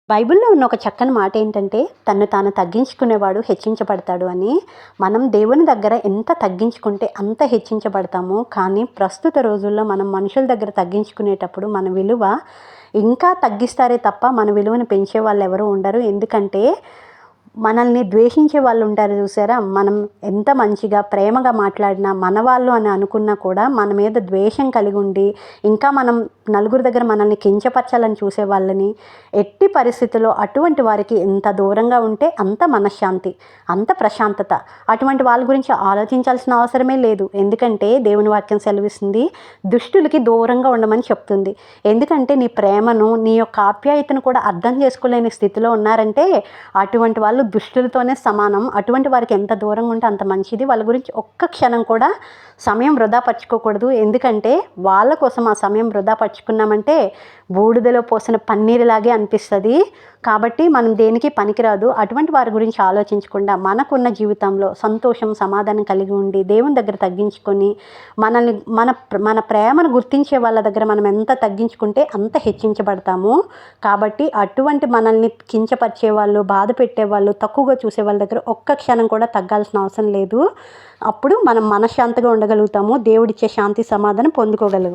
బైబిల్లో ఉన్న ఒక చక్కని మాట ఏంటంటే, తన్ను తాను తగ్గించుకునేవాడు హెచ్చించబడతాడు అని. మనం దేవుని దగ్గర ఎంత తగ్గించుకుంటే అంత హెచ్చించబడతాము. కానీ ప్రస్తుత రోజుల్లో మనం మనుషుల దగ్గర తగ్గించుకునేటప్పుడు మన విలువ ఇంకా తగ్గిస్తారే తప్ప మన విలువను పెంచే వాళ్ళు ఎవరు ఉండరు. ఎందుకంటే మనల్ని ద్వేషించే వాళ్ళు ఉంటారు చూసారా? మనం ఎంత మంచిగా ప్రేమగా మాట్లాడినా మన వాళ్ళు అని అనుకున్నా కూడా మన మీద ద్వేషం కలిగి ఉండి ఇంకా మనం నలుగురి దగ్గర మనల్ని కించపరచాలని చూసే వాళ్ళని ఎట్టి పరిస్థితుల్లో అటువంటి వారికి ఎంత దూరంగా ఉంటే అంత మనశ్శాంతి, అంత ప్రశాంతత. అటువంటి వాళ్ళ గురించి ఆలోచించాల్సిన అవసరమే లేదు. ఎందుకంటే దేవుని వాక్యం సెలవిస్తుంది, దుష్టులకి దూరంగా ఉండమని చెప్తుంది. ఎందుకంటే నీ ప్రేమను, నీ యొక్క ఆప్యాయతను కూడా అర్థం చేసుకోలేని స్థితిలో ఉన్నారంటే అటువంటి వాళ్ళు దుష్టులతోనే సమానం. అటువంటి వారికి ఎంత దూరంగా ఉంటే అంత మంచిది. వాళ్ళ గురించి ఒక్క క్షణం కూడా సమయం వృధా పరచుకోకూడదు. ఎందుకంటే వాళ్ళ కోసం ఆ సమయం వృధా పరుచుకున్నామంటే బూడిదలో పోసిన పన్నీరులాగే అనిపిస్తుంది. కాబట్టి మనం దేనికి పనికిరాదు. అటువంటి వారి గురించి ఆలోచించకుండా మనకున్న జీవితంలో సంతోషం, సమాధానం కలిగి ఉండి దేవుని దగ్గర తగ్గించుకొని మనల్ని మన ప్రేమను గుర్తించే వాళ్ళ దగ్గర మనం ఎంత తగ్గించుకుంటే అంత హెచ్చించబడతాము. కాబట్టి అటువంటి మనల్ని కించపరిచే వాళ్ళు, బాధ పెట్టేవాళ్ళు, తక్కువగా చూసే వాళ్ళ దగ్గర ఒక్క క్షణం కూడా తగ్గాల్సిన అవసరం లేదు. అప్పుడు మనం మనశ్శాంతిగా ఉండగలుగుతాము. దేవుడిచ్చే శాంతి సమాధానం పొందుకోగలుగుతాము.